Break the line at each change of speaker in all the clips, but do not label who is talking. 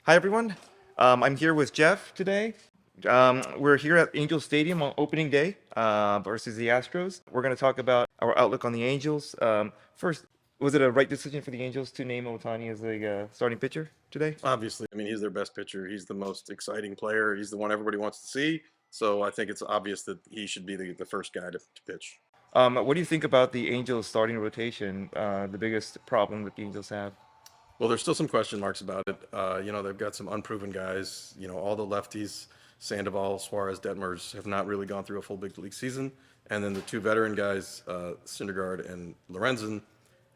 Hi, everyone. I'm here with Jeff today. We're here at Angel Stadium on opening day versus the Astros. We're going to talk about our outlook on the Angels. First, was it a right decision for the Angels to name Ohtani as the starting pitcher today?
Obviously, I mean, he's their best pitcher. He's the most exciting player. He's the one everybody wants to see. So I think it's obvious that he should be the first guy to pitch.
What do you think about the Angels starting rotation, the biggest problem that the Angels have?
Well, there's still some question marks about it. They've got some unproven guys. All the lefties, Sandoval, Suarez, Detmers, have not really gone through a full big league season. And then the two veteran guys, Syndergaard and Lorenzen,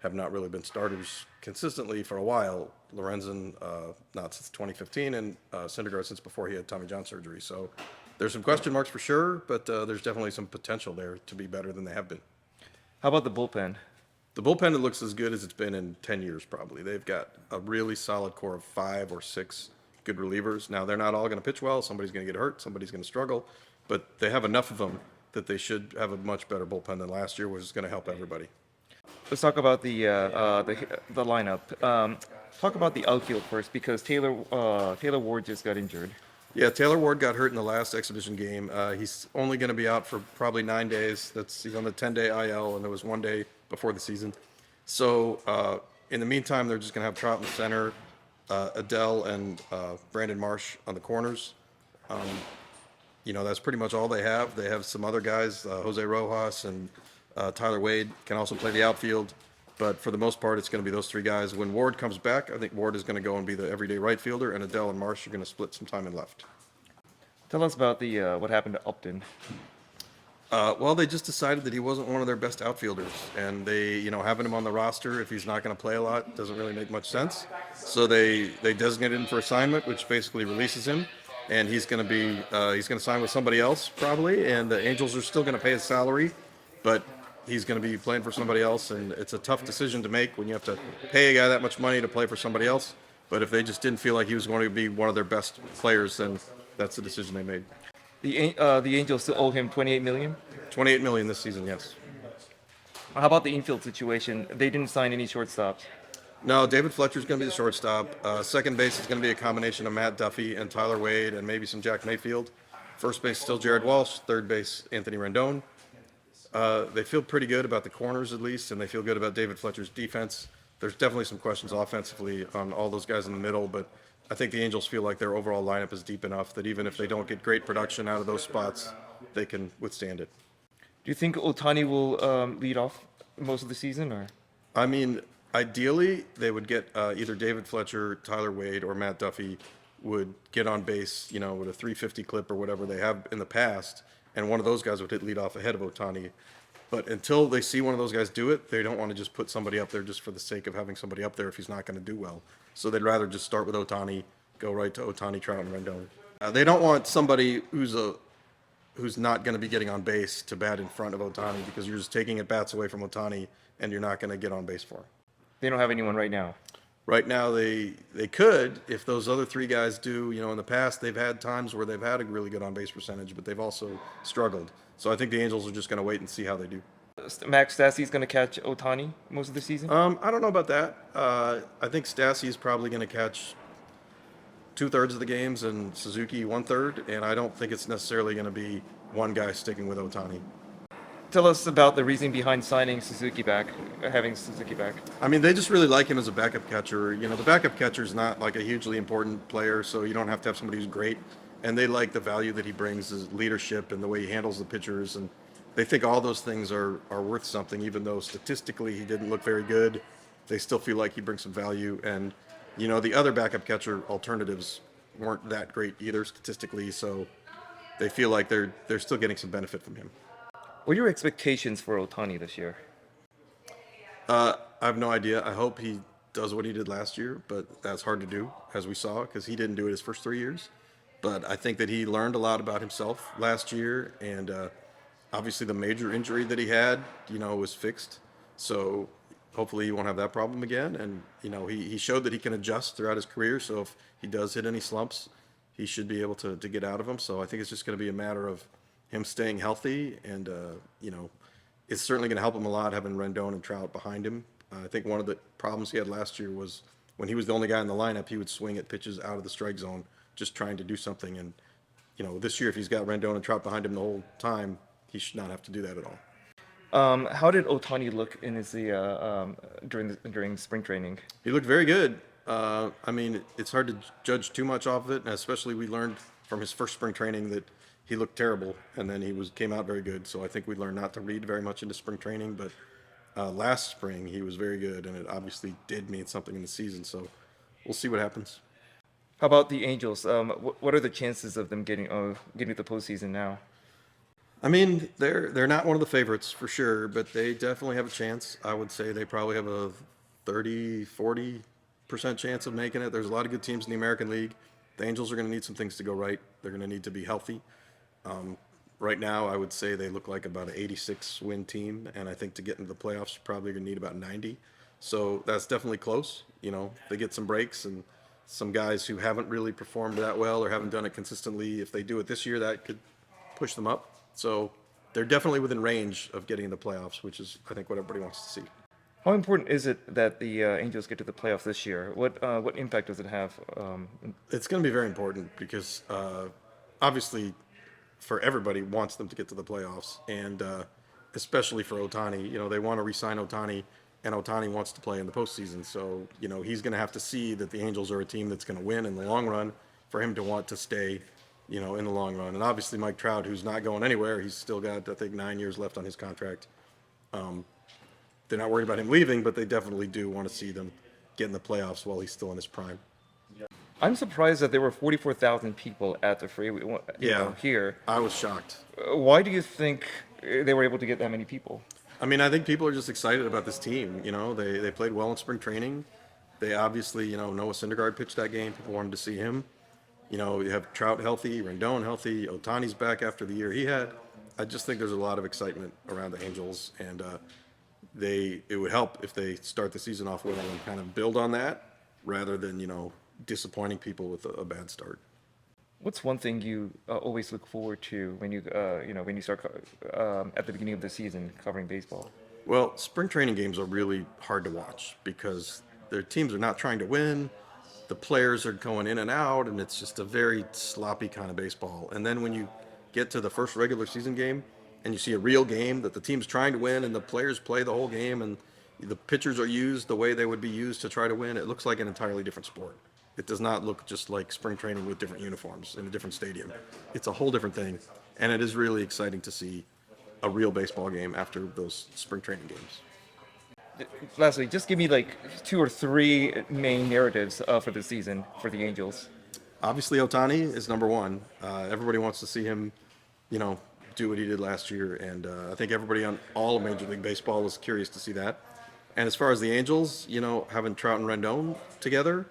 have not really been starters consistently for a while. Lorenzen, not since 2015, and Syndergaard since before he had Tommy John surgery. So there's some question marks for sure, but there's definitely some potential there to be better than they have been.
How about the bullpen?
The bullpen, it looks as good as it's been in 10 years, probably. They've got a really solid core of 5 or 6 good relievers. Now, they're not all going to pitch well. Somebody's going to get hurt. Somebody's going to struggle. But they have enough of them that they should have a much better bullpen than last year, which is going to help everybody.
Let's talk about the lineup. Talk about the outfield first, because Taylor Ward just got injured.
Yeah, Taylor Ward got hurt in the last exhibition game. He's only going to be out for probably 9 days. He's on the 10-day IL, and there was 1 day before the season. So in the meantime, they're just going to have Trout in the center, Adele and Brandon Marsh on the corners. That's pretty much all they have. They have some other guys, Jose Rojas and Tyler Wade can also play the outfield. But for the most part, it's going to be those 3 guys. When Ward comes back, I think Ward is going to go and be the everyday right fielder, and Adele and Marsh are going to split some time in left.
Tell us about what happened to Upton.
Well, they just decided that he wasn't one of their best outfielders, and they, having him on the roster if he's not going to play a lot doesn't really make much sense. So they designated him for assignment, which basically releases him, and he's going to sign with somebody else probably, and the Angels are still going to pay his salary, but he's going to be playing for somebody else, and it's a tough decision to make when you have to pay a guy that much money to play for somebody else. But if they just didn't feel like he was going to be one of their best players, then that's the decision they made.
The Angels still owe him $28 million.
$28 million this season, yes.
How about the infield situation? They didn't sign any shortstops.
No, David Fletcher's going to be the shortstop. Second base is going to be a combination of Matt Duffy and Tyler Wade and maybe some Jack Mayfield. First base still Jared Walsh. Third base Anthony Rendon. They feel pretty good about the corners at least, and they feel good about David Fletcher's defense. There's definitely some questions offensively on all those guys in the middle, but I think the Angels feel like their overall lineup is deep enough that even if they don't get great production out of those spots, they can withstand it.
Do you think Ohtani will lead off most of the season, or?
I mean, ideally, they would get either David Fletcher, Tyler Wade, or Matt Duffy would get on base, with a 350 clip or whatever they have in the past, and one of those guys would hit leadoff ahead of Ohtani. But until they see one of those guys do it, they don't want to just put somebody up there just for the sake of having somebody up there if he's not going to do well. So they'd rather just start with Ohtani, go right to Ohtani, Trout, and Rendon. They don't want somebody who's not going to be getting on base to bat in front of Ohtani, because you're just taking at bats away from Ohtani and you're not going to get on base for him.
They don't have anyone right now.
Right now, they could, if those other 3 guys do. In the past, they've had times where they've had a really good on-base percentage, but they've also struggled. So I think the Angels are just going to wait and see how they do.
Max Stassi's going to catch Ohtani most of the season?
I don't know about that. I think Stassi is probably going to catch 2/3 of the games and Suzuki 1/3, and I don't think it's necessarily going to be one guy sticking with Ohtani.
Tell us about the reasoning behind signing Suzuki back, having Suzuki back.
I mean, they just really like him as a backup catcher. The backup catcher is not like a hugely important player, so you don't have to have somebody who's great. And they like the value that he brings, his leadership and the way he handles the pitchers. And they think all those things are worth something, even though statistically he didn't look very good. They still feel like he brings some value. And, the other backup catcher alternatives weren't that great either statistically, so they feel like they're still getting some benefit from him.
What are your expectations for Ohtani this year?
I have no idea. I hope he does what he did last year, but that's hard to do, as we saw, because he didn't do it his first 3 years. But I think that he learned a lot about himself last year, and obviously the major injury that he had, was fixed. So hopefully he won't have that problem again. And, he showed that he can adjust throughout his career. So if he does hit any slumps, he should be able to get out of them. So I think it's just going to be a matter of him staying healthy, and it's certainly going to help him a lot having Rendon and Trout behind him. I think one of the problems he had last year was when he was the only guy in the lineup, he would swing at pitches out of the strike zone, just trying to do something. And, this year, if he's got Rendon and Trout behind him the whole time, he should not have to do that at all.
How did Ohtani look in his during spring training?
He looked very good. It's hard to judge too much off of it, and especially we learned from his first spring training that he looked terrible, and then he came out very good. So I think we learned not to read very much into spring training, but last spring he was very good, and it obviously did mean something in the season. So we'll see what happens.
How about the Angels? What are the chances of them getting to the postseason now?
They're not one of the favorites for sure, but they definitely have a chance. I would say they probably have a 30-40% chance of making it. There's a lot of good teams in the American League. The Angels are going to need some things to go right. They're going to need to be healthy. Right now, I would say they look like about an 86-win team, and I think to get into the playoffs, you're probably going to need about 90. So that's definitely close. They get some breaks and some guys who haven't really performed that well or haven't done it consistently. If they do it this year, that could push them up. So they're definitely within range of getting in the playoffs, which is, I think, what everybody wants to see.
How important is it that the Angels get to the playoffs this year? What impact does it have?
It's going to be very important because obviously for everybody wants them to get to the playoffs, and especially for Ohtani. They want to re-sign Ohtani, and Ohtani wants to play in the postseason. So, he's going to have to see that the Angels are a team that's going to win in the long run for him to want to stay, in the long run. And obviously Mike Trout, who's not going anywhere, he's still got, I think, 9 years left on his contract. They're not worried about him leaving, but they definitely do want to see them get in the playoffs while he's still in his prime.
I'm surprised that there were 44,000 people at the freeway here.
I was shocked.
Why do you think they were able to get that many people?
I think people are just excited about this team. They played well in spring training. They obviously, Noah Syndergaard pitched that game. People wanted to see him. You have Trout healthy, Rendon healthy, Ohtani's back after the year he had. I just think there's a lot of excitement around the Angels, and it would help if they start the season off well and kind of build on that rather than, disappointing people with a bad start.
What's one thing you always look forward to when you start at the beginning of the season covering baseball?
Well, spring training games are really hard to watch because their teams are not trying to win. The players are going in and out, and it's just a very sloppy kind of baseball. And then when you get to the first regular season game and you see a real game that the team's trying to win and the players play the whole game and the pitchers are used the way they would be used to try to win, it looks like an entirely different sport. It does not look just like spring training with different uniforms in a different stadium. It's a whole different thing, and it is really exciting to see a real baseball game after those spring training games.
Lastly, just give me like 2 or 3 main narratives for the season for the Angels.
Obviously, Ohtani is number one. Everybody wants to see him, do what he did last year, and I think everybody on all of Major League Baseball was curious to see that. And as far as the Angels, having Trout and Rendon together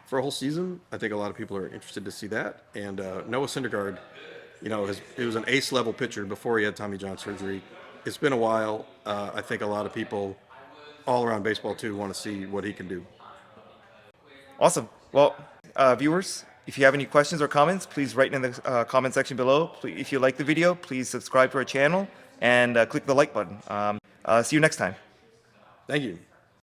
for a whole season, I think a lot of people are interested to see that. And Noah Syndergaard, he was an ace-level pitcher before he had Tommy John surgery. It's been a while. I think a lot of people all around baseball, too, want to see what he can do.
Awesome. Well, viewers, if you have any questions or comments, please write in the comment section below. If you like the video, please subscribe to our channel and click the like button. See you next time.
Thank you.